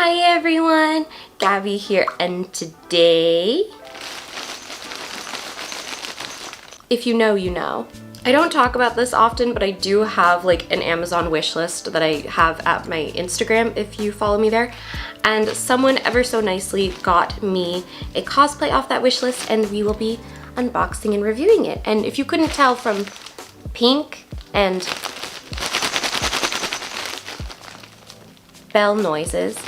Hi everyone, Gabby here, and today, if you know, you know. I don't talk about this often, but I do have like an Amazon wish list that I have at my Instagram if you follow me there. And someone ever so nicely got me a cosplay off that wish list, and we will be unboxing and reviewing it. And if you couldn't tell from pink and bell noises,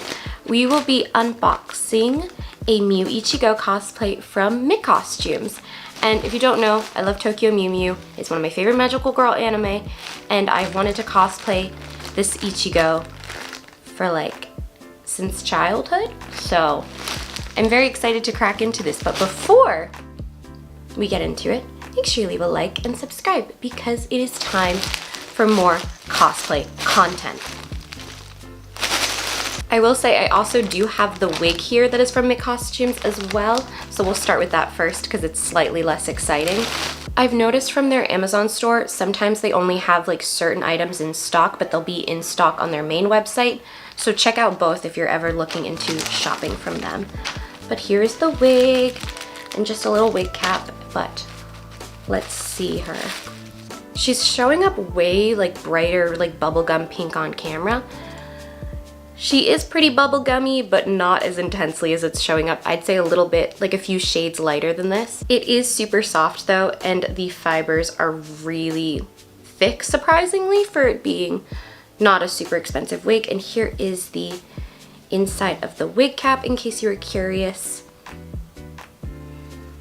we will be unboxing a Mew Ichigo cosplay from miccostumes. And if you don't know, I love Tokyo Mew Mew. It's one of my favorite magical girl anime, and I wanted to cosplay this Ichigo for like since childhood. So I'm very excited to crack into this, but before we get into it, make sure you leave a like and subscribe because it is time for more cosplay content. I will say I also do have the wig here that is from miccostumes as well, so we'll start with that first because it's slightly less exciting. I've noticed from their Amazon store, sometimes they only have like certain items in stock, but they'll be in stock on their main website, so check out both if you're ever looking into shopping from them. But here's the wig, and just a little wig cap, but let's see her. She's showing up way like brighter, like bubblegum pink on camera. She is pretty bubblegummy, but not as intensely as it's showing up. I'd say a little bit, like a few shades lighter than this. It is super soft though, and the fibers are really thick, surprisingly, for it being not a super expensive wig. And here is the inside of the wig cap, in case you were curious.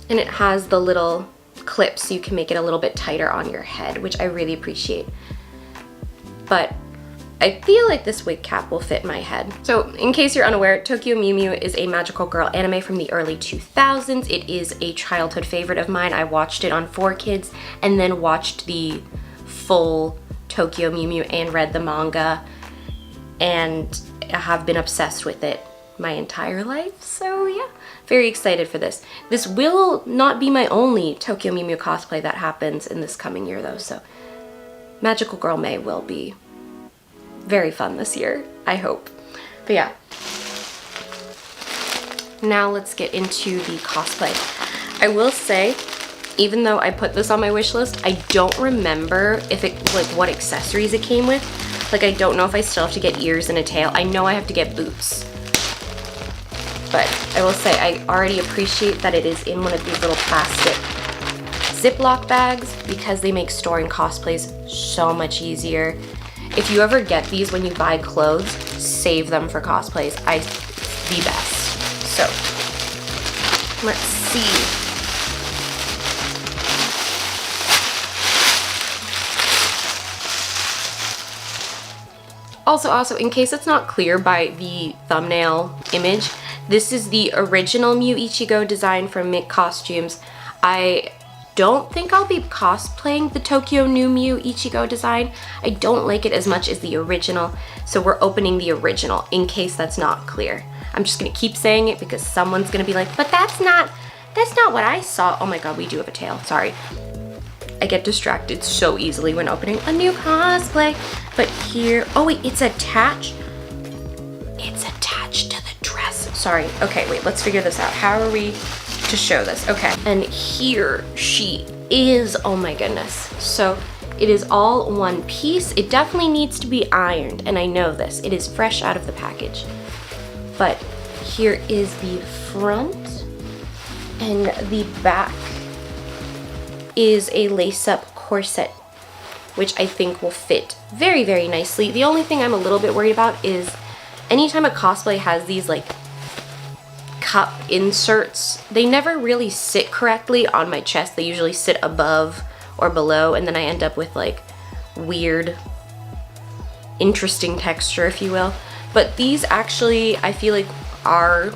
And it has the little clips so you can make it a little bit tighter on your head, which I really appreciate. But I feel like this wig cap will fit my head. So in case you're unaware, Tokyo Mew Mew is a magical girl anime from the early 2000s. It is a childhood favorite of mine. I watched it on 4Kids and then watched the full Tokyo Mew Mew and read the manga, and I have been obsessed with it my entire life. So yeah, very excited for this. This will not be my only Tokyo Mew Mew cosplay that happens in this coming year though, so Magical Girl May will be very fun this year, I hope. But yeah, now let's get into the cosplay. I will say, even though I put this on my wish list, I don't remember if it, like what accessories it came with. Like I don't know if I still have to get ears and a tail. I know I have to get boots. But I will say I already appreciate that it is in one of these little plastic Ziploc bags because they make storing cosplays so much easier. If you ever get these when you buy clothes, save them for cosplays. The best. So, let's see. Also, in case it's not clear by the thumbnail image, this is the original Mew Ichigo design from miccostumes. I don't think I'll be cosplaying the Tokyo Mew Mew Ichigo design. I don't like it as much as the original, so we're opening the original in case that's not clear. I'm just gonna keep saying it because someone's gonna be like, but that's not what I saw. Oh my god, we do have a tail, sorry. I get distracted so easily when opening a new cosplay. But here, oh wait, it's attached. It's attached to the dress. Sorry, okay, wait, let's figure this out. How are we to show this? Okay, and here she is. Oh my goodness. So it is all one piece. It definitely needs to be ironed, and I know this. It is fresh out of the package. But here is the front, and the back is a lace-up corset, which I think will fit very, very nicely. The only thing I'm a little bit worried about is anytime a cosplay has these like cup inserts, they never really sit correctly on my chest. They usually sit above or below, and then I end up with like weird, interesting texture, if you will. But these actually, I feel like, are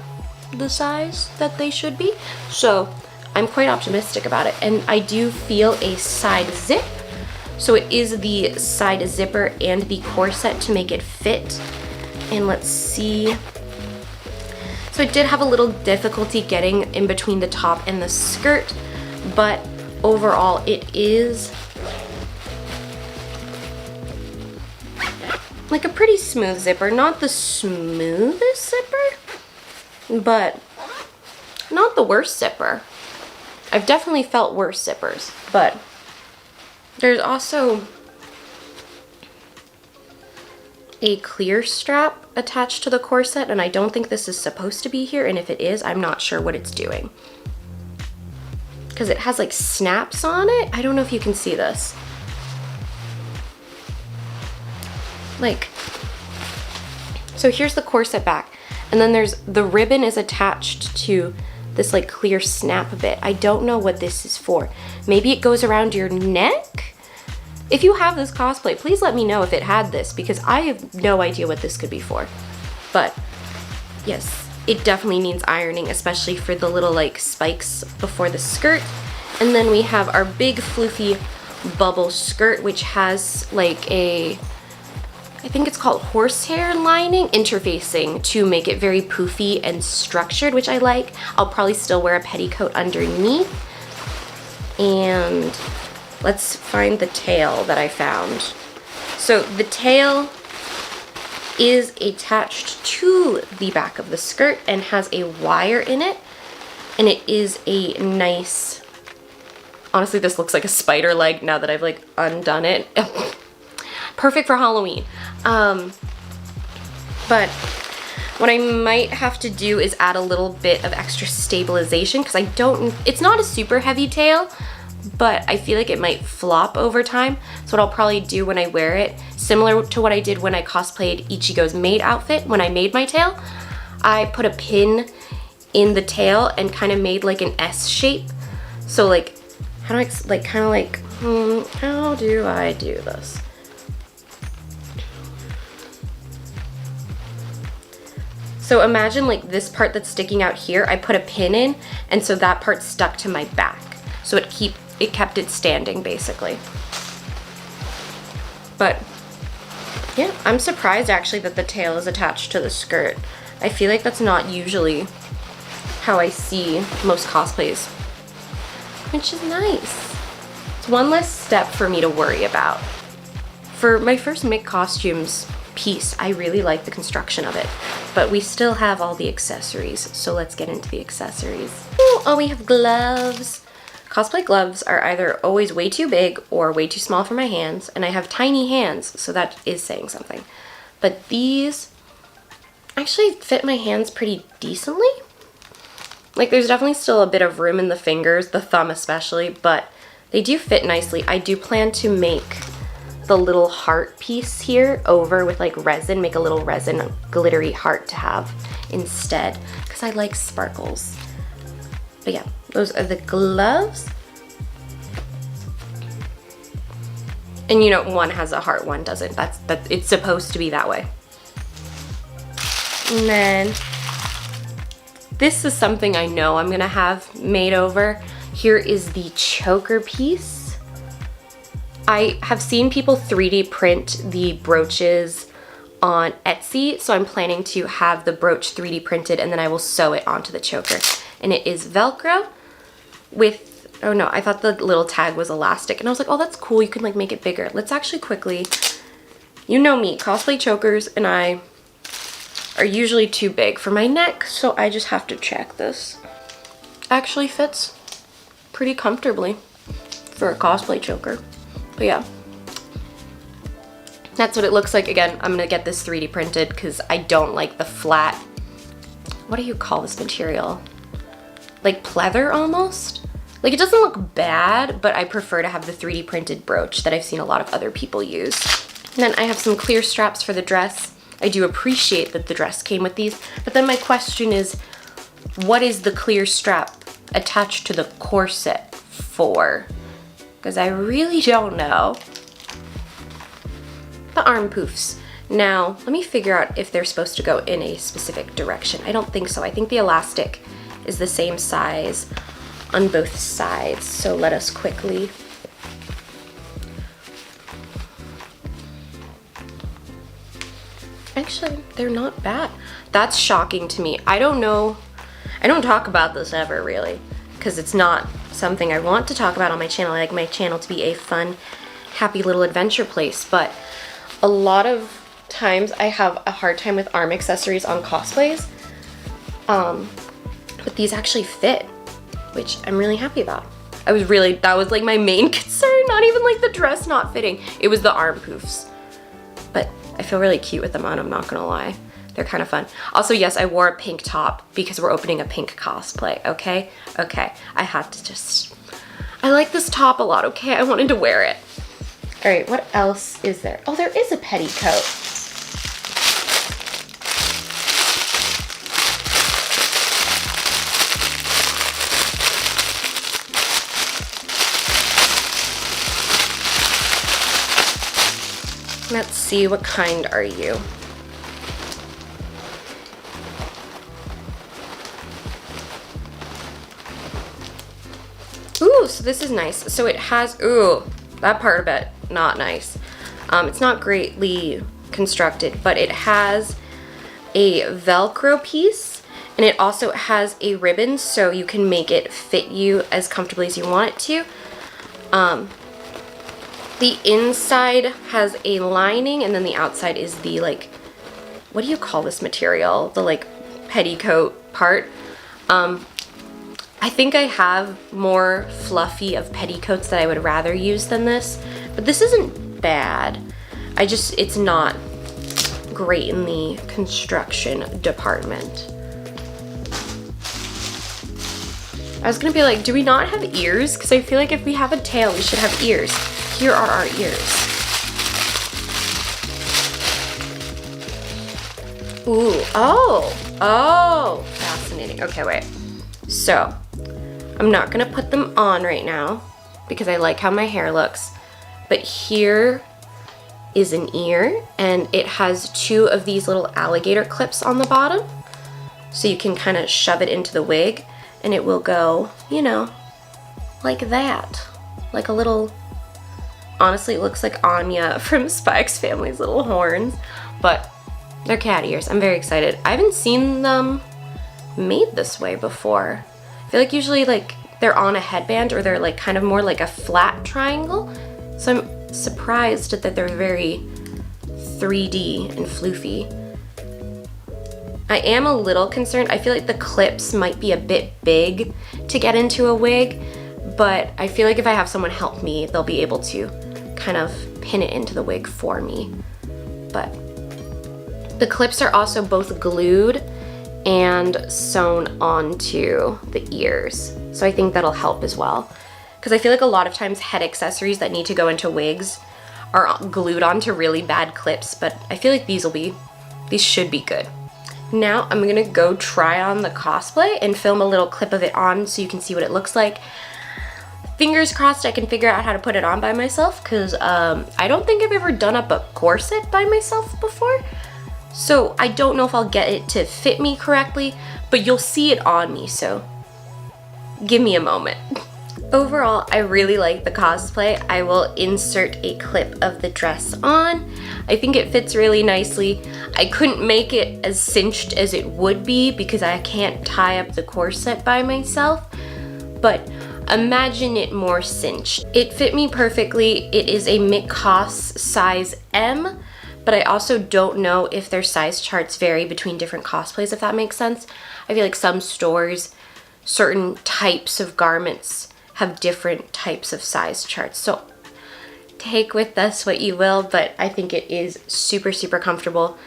the size that they should be. So I'm quite optimistic about it. And I do feel a side zip. So it is the side zipper and the corset to make it fit. And let's see. So it did have a little difficulty getting in between the top and the skirt, but overall it is like a pretty smooth zipper. Not the smoothest zipper, but not the worst zipper. I've definitely felt worse zippers, but there's also a clear strap attached to the corset, and I don't think this is supposed to be here, and if it is, I'm not sure what it's doing. Because it has like snaps on it. I don't know if you can see this. Like, so here's the corset back, and then there's the ribbon is attached to this like clear snap bit. I don't know what this is for. Maybe it goes around your neck? If you have this cosplay, please let me know if it had this, because I have no idea what this could be for. But yes, it definitely needs ironing, especially for the little like spikes before the skirt. And then we have our big floofy bubble skirt, which has like a, I think it's called horsehair lining interfacing to make it very poofy and structured, which I like. I'll probably still wear a petticoat underneath. And let's find the tail that I found. So the tail is attached to the back of the skirt and has a wire in it. And it is a nice, honestly, this looks like a spider leg now that I've like undone it. Perfect for Halloween. But what I might have to do is add a little bit of extra stabilization, because it's not a super heavy tail, but I feel like it might flop over time. So what I'll probably do when I wear it, similar to what I did when I cosplayed Ichigo's maid outfit, when I made my tail, I put a pin in the tail and kind of made like an S shape. So like, how do I do this? So imagine like this part that's sticking out here, I put a pin in, and so that part stuck to my back. So it kept it standing basically. But yeah, I'm surprised actually that the tail is attached to the skirt. I feel like that's not usually how I see most cosplays, which is nice. It's one less step for me to worry about. For my first miccostumes piece, I really like the construction of it, but we still have all the accessories, so let's get into the accessories. Oh, we have gloves. Cosplay gloves are either always way too big or way too small for my hands, and I have tiny hands, so that is saying something. But these actually fit my hands pretty decently. Like, there's definitely still a bit of room in the fingers, the thumb especially, but they do fit nicely. I do plan to make the little heart piece here over with like resin, make a little resin glittery heart to have instead, because I like sparkles. But yeah, those are the gloves. And you know, one has a heart, one doesn't. It's supposed to be that way. And then this is something I know I'm gonna have made over. Here is the choker piece. I have seen people 3D print the brooches on Etsy, so I'm planning to have the brooch 3D printed and then I will sew it onto the choker. And it is Velcro with, oh no, I thought the little tag was elastic, and I was like, oh, that's cool, you can like make it bigger. Let's actually quickly, you know me, cosplay chokers and I are usually too big for my neck, so I just have to check this. Actually fits pretty comfortably for a cosplay choker. But yeah, that's what it looks like. Again, I'm gonna get this 3D printed because I don't like the flat, what do you call this material? Like pleather almost? Like, it doesn't look bad, but I prefer to have the 3D printed brooch that I've seen a lot of other people use. And then I have some clear straps for the dress. I do appreciate that the dress came with these, but then my question is, what is the clear strap attached to the corset for? Because I really don't know. The arm poofs. Now, let me figure out if they're supposed to go in a specific direction. I don't think so. I think the elastic is the same size on both sides. So let us quickly. Actually, they're not bad. That's shocking to me. I don't know. I don't talk about this ever really, because it's not something I want to talk about on my channel. I like my channel to be a fun, happy little adventure place, but a lot of times I have a hard time with arm accessories on cosplays. But these actually fit, which I'm really happy about. That was like my main concern, not even like the dress not fitting. It was the arm poofs. But I feel really cute with them on, I'm not gonna lie. They're kind of fun. Also, yes, I wore a pink top because we're opening a pink cosplay, okay? Okay, I had to just, I like this top a lot, okay? I wanted to wear it. All right, what else is there? Oh, there is a petticoat. Let's see, what kind are you? Ooh, so this is nice. So it has, ooh, that part of it, not nice. It's not greatly constructed, but it has a Velcro piece, and it also has a ribbon so you can make it fit you as comfortably as you want it to. The inside has a lining, and then the outside is the, like, what do you call this material? The, like, petticoat part. I think I have more fluffy of petticoats that I would rather use than this, but this isn't bad. It's not great in the construction department. I was gonna be like, do we not have ears? Because I feel like if we have a tail, we should have ears. Here are our ears. Ooh, oh, fascinating. Okay, wait. So, I'm not gonna put them on right now because I like how my hair looks, but here is an ear, and it has two of these little alligator clips on the bottom, so you can kind of shove it into the wig, and it will go, you know, like that. Like a little, honestly, it looks like Anya from Spy X Family's little horns, but they're cat ears. I'm very excited. I haven't seen them made this way before. I feel like usually like they're on a headband, or they're like kind of more like a flat triangle. So I'm surprised that they're very 3D and floofy. I am a little concerned. I feel like the clips might be a bit big to get into a wig, but I feel like if I have someone help me, they'll be able to kind of pin it into the wig for me. But the clips are also both glued and sewn onto the ears. So I think that'll help as well. Because I feel like a lot of times head accessories that need to go into wigs are glued onto really bad clips, but I feel like these should be good. Now I'm gonna go try on the cosplay and film a little clip of it on so you can see what it looks like. Fingers crossed I can figure out how to put it on by myself, because I don't think I've ever done up a corset by myself before. So I don't know if I'll get it to fit me correctly, but you'll see it on me, so give me a moment. Overall, I really like the cosplay. I will insert a clip of the dress on. I think it fits really nicely. I couldn't make it as cinched as it would be because I can't tie up the corset by myself, but imagine it more cinched. It fit me perfectly. It is a miccostumes size M, but I also don't know if their size charts vary between different cosplays, if that makes sense. I feel like some stores, certain types of garments have different types of size charts. So take with this what you will, but I think it is super, super comfortable.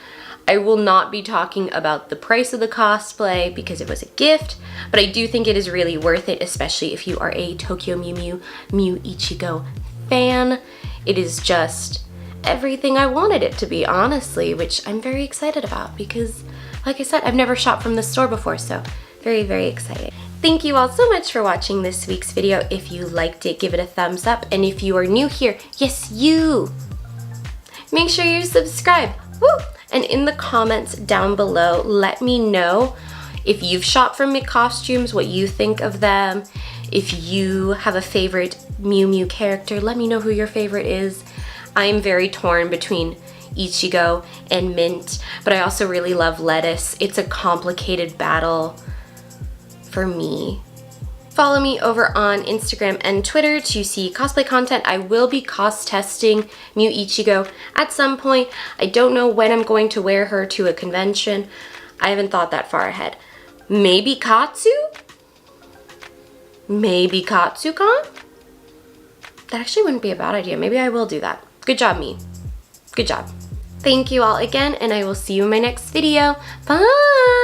I will not be talking about the price of the cosplay because it was a gift, but I do think it is really worth it, especially if you are a Tokyo Mew Ichigo fan. It is just everything I wanted it to be, honestly, which I'm very excited about because, like I said, I've never shopped from this store before, so very, very excited. Thank you all so much for watching this week's video. If you liked it, give it a thumbs up. And if you are new here, yes, you, make sure you subscribe. Woo! And in the comments down below, let me know if you've shopped from miccostumes, what you think of them. If you have a favorite Mew Mew character, let me know who your favorite is. I'm very torn between Ichigo and Mint, but I also really love Lettuce. It's a complicated battle for me. Follow me over on Instagram and Twitter to see cosplay content. I will be cos testing Mew Ichigo at some point. I don't know when I'm going to wear her to a convention. I haven't thought that far ahead. Maybe Katsu? Maybe Katsucon? That actually wouldn't be a bad idea. Maybe I will do that. Good job, me. Good job. Thank you all again, and I will see you in my next video. Bye!